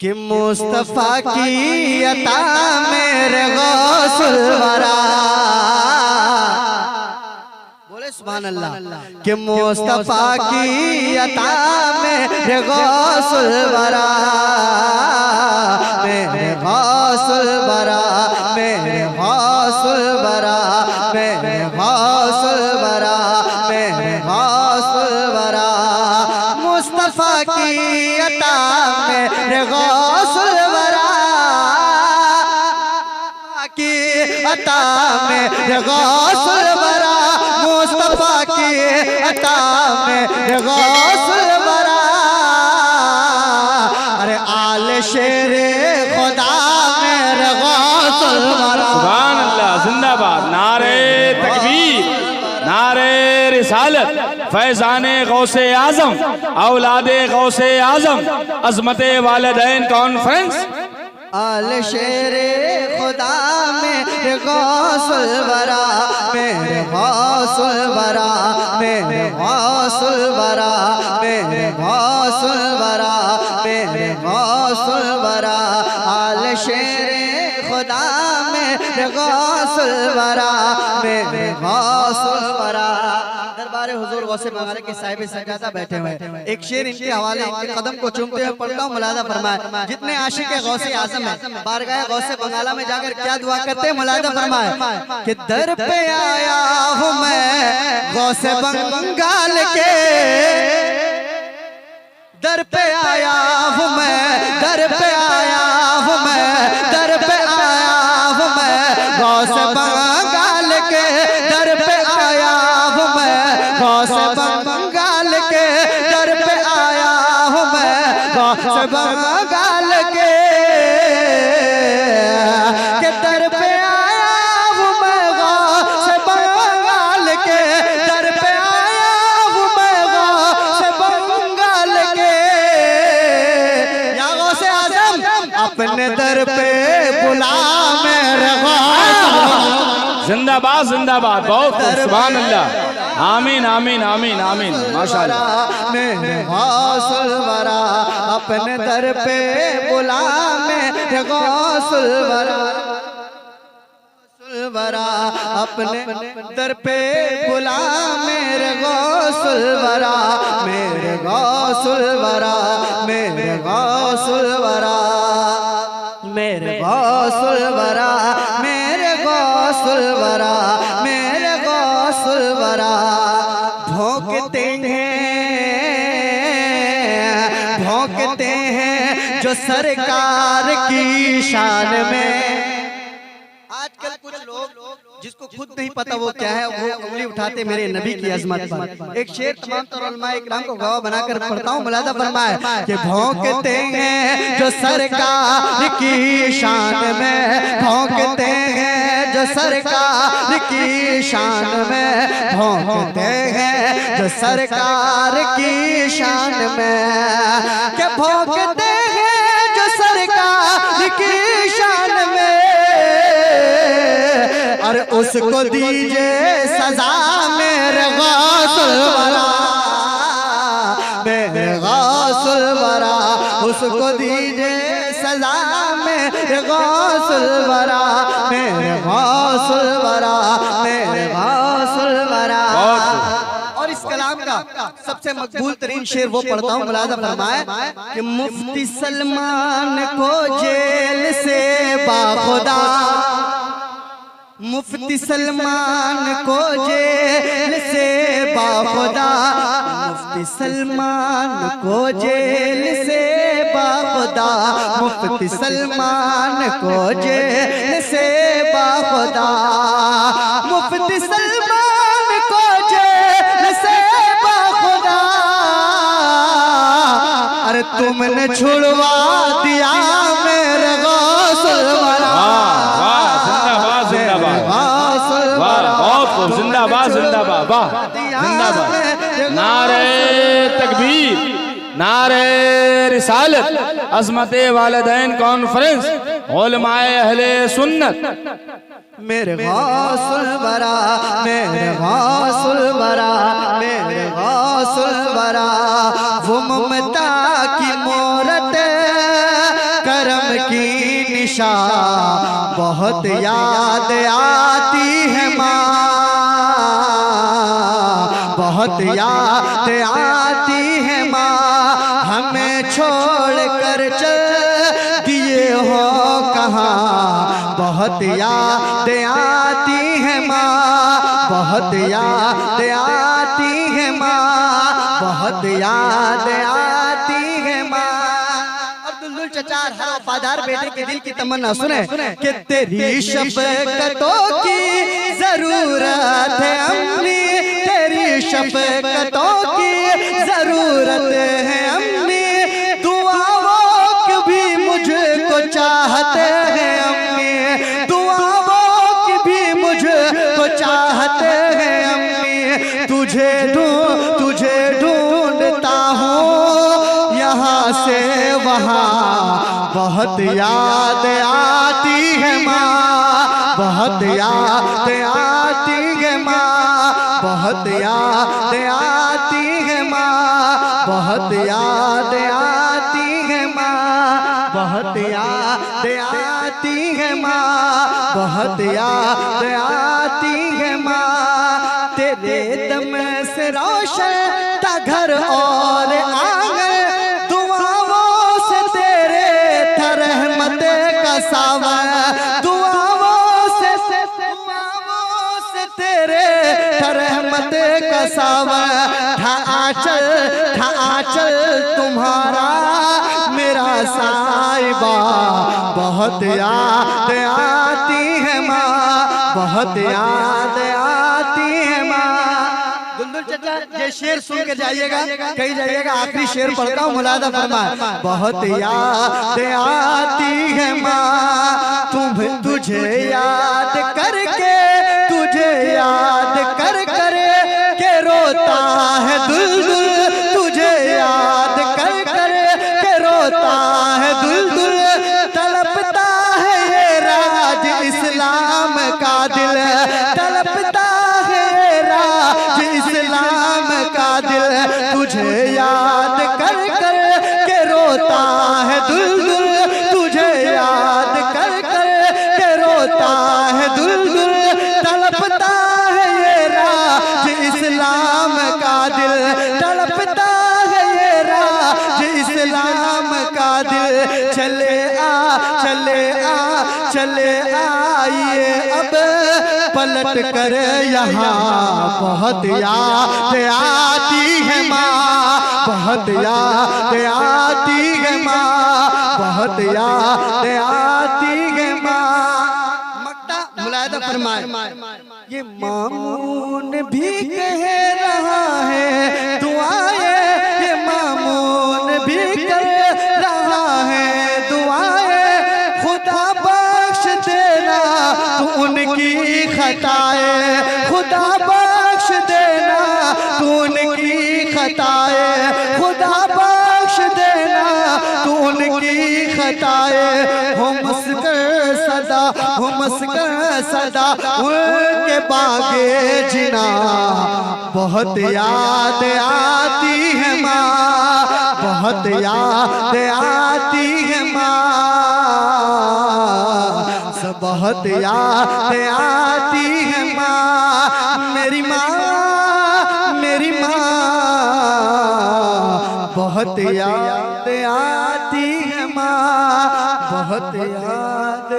कि मुस्तफा की अता मेरे गौसुल वरा, बोले सुभान अल्लाह। कि मुस्तफा की अता मेरे गौसुल वरा, मेरे गौसुल वरा, मेरे गौसुल वरा, मेरे गौसुल वरा, मेरे गौसुल वरा। मुस्तफा की अता मेरे गौसुल वरा की अता मेरे गौसुल वरा, मुस्तफा की अता मेरे गौसुल वरा। अरे आले शेरे खुदा मेरे गौसुल वरा। सुभान अल्लाह, जिंदाबाद। नारे तकबीर, नारे रिसालत, फैज़ाने गौसे आजम, औलादे गौसे आजम, अजमते वालिदैन कॉन्फ्रेंस। आले शेरे खुदा मेरे गौसुल वरा, मेरे गौसुल वरा, मेरे गौसुल वरा, मेरे गौसुल वरा, मेरे गौसुल वरा। आले शेरे खुदा मेरे गौसुल वरा, मेरे गौसुल वरा। दरबारे हुजूर गौसे बंगाली के साहिब सजादा बैठे हुए, एक शेर इनके हवाले इनके कदम को चूमते हुए पढ़ता हूँ। मुलादा फरमाए, जितने आशिक गौसे आजम है बारगाह गौसे बंगाला में जाकर क्या दुआ करते हैं, मुलादा फरमाए कि दर पे आया हूँ मैं गौसे बंगाल के, दर पे आया हूँ मैं, दर पे आया हूँ मैं, दर पे आया हूँ मैं गौसे बंगाल के, दर पे आया हूँ मैं गौसे बंगाल के, दर पे आया हूँ मैं गौसे बंगाल के, दर पे आया हूँ मैं गौसे बंगाल के, दर पे आया हूँ मैं गौसे बंगाल के। या गौसे आजम अपने दर पे बुला मेरे गौस। जिंदाबाद, जिंदाबाद, बहुत सुभान अल्लाह। आमीन, आमीन, आमीन, आमीन, माशाअल्लाह। मेरे गौसुल वरा अपने दर पे बुला मेरे गौसुल वरा, वरा अपने दर पे बुला मेरे गौसुल वरा, मेरे गौसुल वरा, मेरे गौसुल वरा, मेरे गौसुल वरा, मेरे गौसुल वरा, मेरे गौसुल वरा। भोंकते हैं जो सरकार की शान में। आजकल कुछ लोग जिसको खुद नहीं पता वो क्या है, वो उंगली उठाते मेरे नबी की अजमत पर। एक शेर तमाम तर उलमाए इकराम को गवाह बनाकर पढ़ता हूँ, मुलादा फरमाए कि भौंकते हैं जो सरकार की शान में, भौंकते हैं जो सरकार की शान में, भौंकते हैं जो सरकार की शान में, क्या भौंकते हैं जो सरकार की शान में। और उसको दीजिए सजा मेरे गौसुल वरा, मेरे गौसुल वरा, उसको दीजिए सजा मेरे गौसुल वरा, मेरे गौसुल वरा, मेरे गौसुल वरा। और इस कलाम का सबसे मकबूल तरीन शेर वो पढ़ता हूँ, मुलादा फरमाए कि मुफ्ती सलमान को जेल से बाखुदा, मुफ्ती सलमान को जेल से बाखुदा, मुफ्ती सलमान को जेल से बाखुदा, मुफ्ती सलमान को जेल से बाखुदा, मुफ्ती सलमान को जेल से बाखुदा। अरे तुमने छुड़वा दिया मेरे गौसुल वरा, जिंदाबाद, जिंदाबाद, वाह, जिंदाबाद। नारे तकबीर, नारे रिसालत, अजमते वालिदैन कॉन्फ्रेंस, उलमाए अहले सुन्नत। मेरे गौसुल वरा, मेरे गौसुल वरा, मेरे गौसुल वरा। वो ममता की मोरत करम की निशान बहुत याद आती है माँ, बहुत याद आती है माँ। हमें छोड़ कर चल दिए हो कहाँ, बहुत याद आती है माँ, बहुत याद आती है माँ, बहुत याद आती है माँ। अब्दुल चचा हर वफादार बेटे के दिल की तमन्ना सुने कि तेरी शफ़क़तों की जरूरत है अम्मी, तेरी शफ़क़तों की जरूरत है अम्मी, दुआओं की भी मुझको चाहते हैं अम्मी, दुआओं की भी मुझको चाहते हैं अम्मी। तुझे ढूंढता हूँ यहाँ से वहाँ, बहुत याद आती है माँ, बहुत याद आती है माँ, बहुत याद आती है माँ, बहुत याद आती है माँ, बहुत याद आती है माँ, बहुत याद आती है माँ। तेरे दम से रोशन था घर और आंगन, दुआओं से तेरे था रहमत का सावन, दुआओं से तेरे था रहमत का सावन। था चल तुम्हारा मेरा साहिबा, बहुत याद आती है माँ, बहुत याद आती है माँ। दुलदुल चचा ये शेर सुन के जाइएगा, कहीं जाइएगा, आखिरी शेर पढ़ता हूँ, मुलादा फरमाए। बहुत याद आती है माँ, तुझे याद करके, तुझे याद कर के रोता है दुलदुल, तुझे याद कर के रोता है दुलदुल। तड़पता है ये राज इस्लाम का दिल, तड़पता है ये राज इस्लाम का दिल, तुझे याद कर के रोता है दुलदुल, तुझे याद कर के रोता है दुलदुल। तड़पता है ये राज इस्लाम का दिल, तड़पता है ये राज इस्लाम का दिल। चले आइए अब पलट कर यहाँ, बहुत याद आती है माँ, बहुत याद आती है माँ, बहुत याद आती है माँ। मक्ता मुलायदा फरमाए, ये मामून भी कह रहा है दुआएं, ये मामून भी कर रहा है दुआएं, खुदा बख्श देना तू उनकी खताएं, खुदा बख्श देना तू उनकी खताएं, खुदा बख्श देना तू उनकी खताएं। हो मस्कर सदा, हो मस्कर सदा उनके बागे जिना, बहुत याद आती है माँ, बहुत याद आती है माँ, सब बहुत याद आती है माँ। मेरी माँ, मेरी माँ, बहुत याद आती है माँ, बहुत याद